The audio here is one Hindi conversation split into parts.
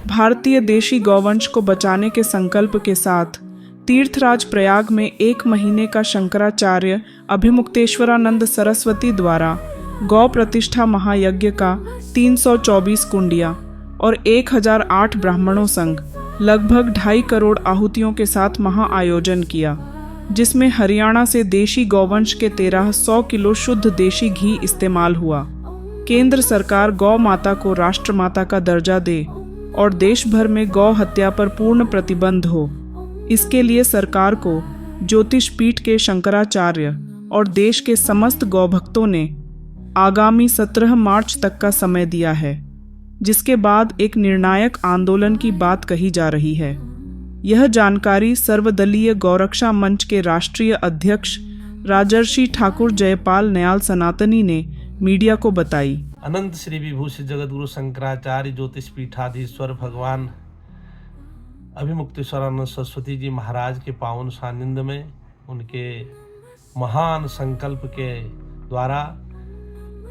भारतीय देशी गौवंश को बचाने के संकल्प के साथ तीर्थराज प्रयाग में 1 महीने का शंकराचार्य अभिमुक्तेश्वरानंद सरस्वती द्वारा गौ प्रतिष्ठा महायज्ञ का 324 कुंडिया और 1008 ब्राह्मणों संग लगभग 2.5 करोड़ आहुतियों के साथ महाआयोजन किया, जिसमें हरियाणा से देशी गौवंश के 1300 किलो शुद्ध देशी घी इस्तेमाल हुआ। केंद्र सरकार गौ माता को राष्ट्रमाता का दर्जा दे और देश भर में गौ हत्या पर पूर्ण प्रतिबंध हो, इसके लिए सरकार को ज्योतिष पीठ के शंकराचार्य और देश के समस्त गौभक्तों ने आगामी 17 मार्च तक का समय दिया है, जिसके बाद एक निर्णायक आंदोलन की बात कही जा रही है। यह जानकारी सर्वदलीय गौरक्षा मंच के राष्ट्रीय अध्यक्ष राजर्षि ठाकुर जयपाल न्याल सनातनी ने मीडिया को बताई। अनंत श्री विभूषित जगतगुरु शंकराचार्य ज्योतिष पीठाधीश्वर भगवान अभिमुक्तेश्वरानंद सरस्वती जी महाराज के पावन सानिध्य में उनके महान संकल्प के द्वारा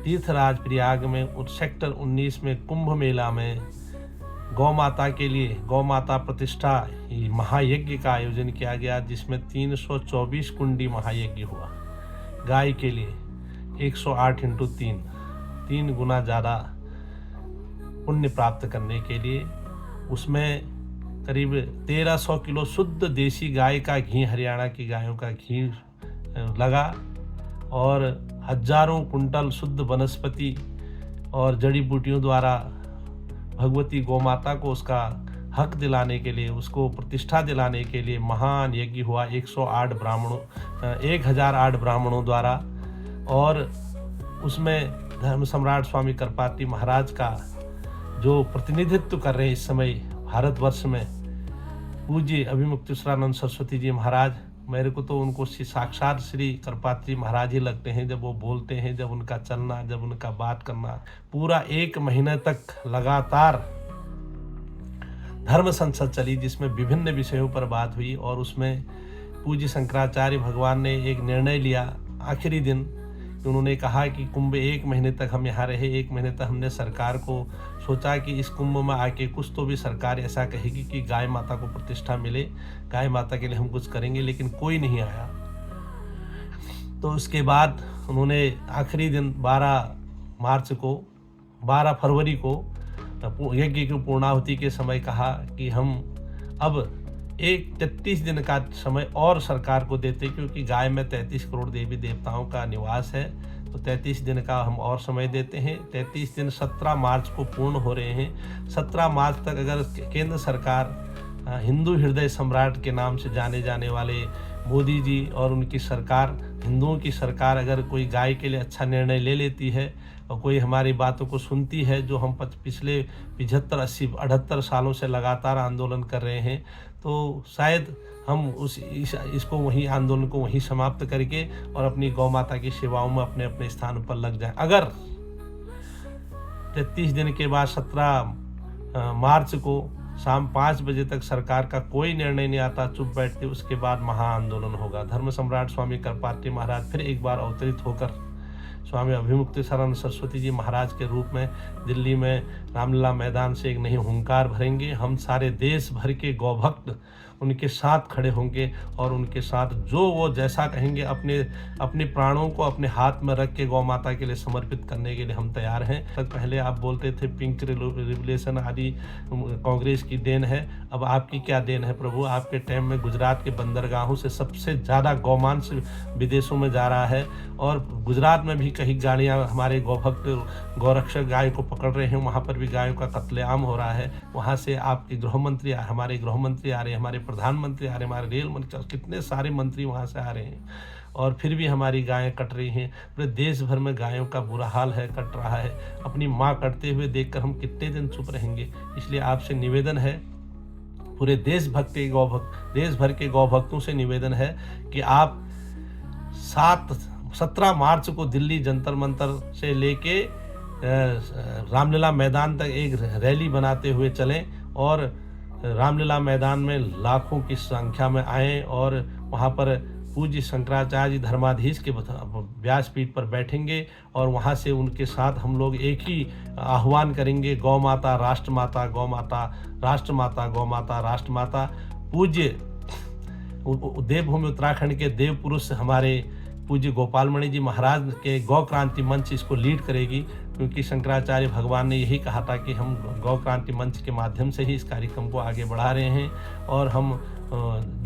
तीर्थराज प्रयाग में सेक्टर 19 में कुंभ मेला में गौ माता के लिए गौ माता प्रतिष्ठा महायज्ञ का आयोजन किया गया, जिसमें 324 कुंडी महायज्ञ हुआ। गाय के लिए 108 × 3 गुना ज़्यादा पुण्य प्राप्त करने के लिए उसमें करीब 1300 किलो शुद्ध देशी गाय का घी, हरियाणा की गायों का घी लगा और हजारों कुंटल शुद्ध वनस्पति और जड़ी बूटियों द्वारा भगवती गौ माता को उसका हक दिलाने के लिए, उसको प्रतिष्ठा दिलाने के लिए महान यज्ञ हुआ 1008 ब्राह्मणों द्वारा। और उसमें धर्म सम्राट स्वामी करपात्री महाराज का जो प्रतिनिधित्व कर रहे हैं इस समय भारतवर्ष में पूज्य अभिमुक्तेश्वरानंद सरस्वती जी महाराज, मेरे को तो उनको साक्षात श्री करपात्री महाराज ही लगते हैं। जब वो बोलते हैं, जब उनका चलना, जब उनका बात करना, पूरा 1 महीने तक लगातार धर्म संसद चली, जिसमें विभिन्न विषयों पर बात हुई। और उसमें पूज्य शंकराचार्य भगवान ने एक निर्णय लिया आखिरी दिन, उन्होंने कहा कि कुंभ 1 महीने तक हम यहाँ रहे। 1 महीने तक हमने सरकार को सोचा कि इस कुंभ में आके कुछ तो भी सरकार ऐसा कहेगी कि गाय माता को प्रतिष्ठा मिले, गाय माता के लिए हम कुछ करेंगे, लेकिन कोई नहीं आया। तो उसके बाद उन्होंने आखिरी दिन 12 फरवरी को यज्ञ की पूर्णाहुति के समय कहा कि हम अब 33 दिन का समय और सरकार को देते, क्योंकि गाय में 33 करोड़ देवी देवताओं का निवास है, तो 33 दिन का हम और समय देते हैं। 33 दिन 17 मार्च को पूर्ण हो रहे हैं। 17 मार्च तक अगर केंद्र सरकार हिंदू हृदय सम्राट के नाम से जाने जाने वाले मोदी जी और उनकी सरकार, हिंदुओं की सरकार, अगर कोई गाय के लिए अच्छा निर्णय ले लेती है और कोई हमारी बातों को सुनती है, जो हम पिछले 75, 80, 78 सालों से लगातार आंदोलन कर रहे हैं, तो शायद हम इसको वहीं आंदोलन को वहीं समाप्त करके और अपनी गौ माता की सेवाओं में अपने अपने स्थान पर लग जाएं। अगर 33 दिन के बाद 17 मार्च को शाम 5 बजे तक सरकार का कोई निर्णय नहीं आता, चुप बैठते, उसके बाद महाआंदोलन होगा। धर्म सम्राट स्वामी करपात्री महाराज फिर एक बार अवतरित होकर स्वामी अभिमुक्तेश्वरानंद सरस्वती जी महाराज के रूप में दिल्ली में रामलीला मैदान से एक नई हुंकार भरेंगे। हम सारे देश भर के गौभक्त उनके साथ खड़े होंगे और उनके साथ जो वो जैसा कहेंगे अपने प्राणों को अपने हाथ में रख के गौ माता के लिए समर्पित करने के लिए हम तैयार हैं। तक पहले आप बोलते थे पिंक रिवोल्यूशन आदि कांग्रेस की देन है, अब आपकी क्या देन है प्रभु? आपके टाइम में गुजरात के बंदरगाहों से सबसे ज़्यादा गौमांस विदेशों में जा रहा है और गुजरात में भी कहीं गाड़ियाँ हमारे गौभक्त गौरक्षक गाय को पकड़ रहे हैं, वहाँ पर भी गायों का कत्लेआम हो रहा है। वहाँ से आपके गृहमंत्री, हमारे गृहमंत्री आ रहे हैं, हमारे प्रधानमंत्री आ रहे हैं, हमारे रेल मंत्री, कितने सारे मंत्री वहाँ से आ रहे हैं और फिर भी हमारी गायें कट रही हैं। पूरे देश भर में गायों का बुरा हाल है, कट रहा है। अपनी माँ कटते हुए देखकर हम कितने दिन चुप रहेंगे? इसलिए आपसे निवेदन है, पूरे देश भर के गौभक्तों से निवेदन है कि आप 17 मार्च को दिल्ली जंतर मंतर से लेके रामलीला मैदान तक एक रैली बनाते हुए चलें और रामलीला मैदान में लाखों की संख्या में आएँ और वहाँ पर पूज्य शंकराचार्य जी धर्माधीश के व्यासपीठ पर बैठेंगे और वहाँ से उनके साथ हम लोग एक ही आह्वान करेंगे, गौ माता राष्ट्र माता, गौ माता राष्ट्र माता, गौ माता राष्ट्र माता। पूज्य देवभूमि उत्तराखंड के देव पुरुष हमारे पूज्य गोपालमणि जी महाराज के गौ क्रांति मंच इसको लीड करेगी, क्योंकि शंकराचार्य भगवान ने यही कहा था कि हम गौ क्रांति मंच के माध्यम से ही इस कार्यक्रम को आगे बढ़ा रहे हैं। और हम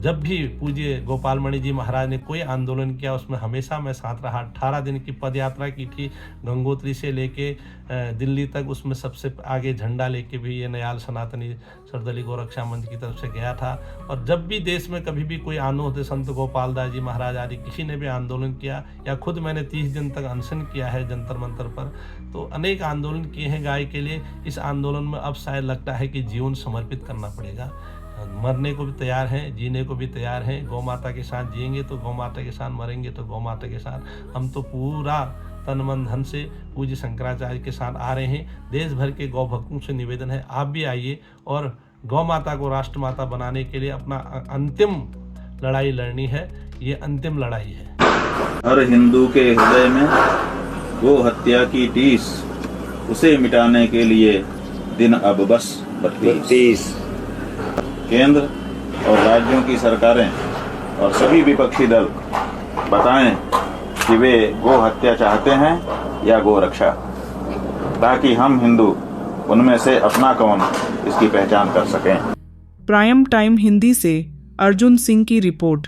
जब भी पूज्य गोपालमणि जी महाराज ने कोई आंदोलन किया उसमें हमेशा मैं साथ रहा। 18 दिन की पद यात्रा की थी गंगोत्री से लेके दिल्ली तक, उसमें सबसे आगे झंडा लेके भी ये नयाल सनातनी सर्वदलीय गोरक्षा मंच की तरफ से गया था। और जब भी देश में कभी भी कोई आंदोलन होते, संत गोपाल दास जी महाराज आदि किसी ने भी आंदोलन किया, या खुद मैंने 30 दिन तक अनशन किया है जंतर मंतर पर, तो अनेक आंदोलन किए हैं गाय के लिए। इस आंदोलन में अब शायद लगता है कि जीवन समर्पित करना पड़ेगा। मरने को भी तैयार हैं, जीने को भी तैयार हैं। गौ माता के साथ जिएंगे तो गौ माता के साथ, मरेंगे तो गौ माता के साथ। हम तो पूरा तन मन धन से पूज्य शंकराचार्य के साथ आ रहे हैं। देश भर के गौ भक्तों से निवेदन है, आप भी आइए और गौ माता को राष्ट्र माता बनाने के लिए अपना अंतिम लड़ाई लड़नी है। ये अंतिम लड़ाई है। हर हिंदू के हृदय में गो हत्या की टीस, उसे मिटाने के लिए दिन अब बस 32। केंद्र और राज्यों की सरकारें और सभी विपक्षी दल बताएं कि वे गो हत्या चाहते हैं या गो रक्षा, ताकि हम हिंदू उनमें से अपना कौन इसकी पहचान कर सकें। प्राइम टाइम हिंदी से अर्जुन सिंह की रिपोर्ट।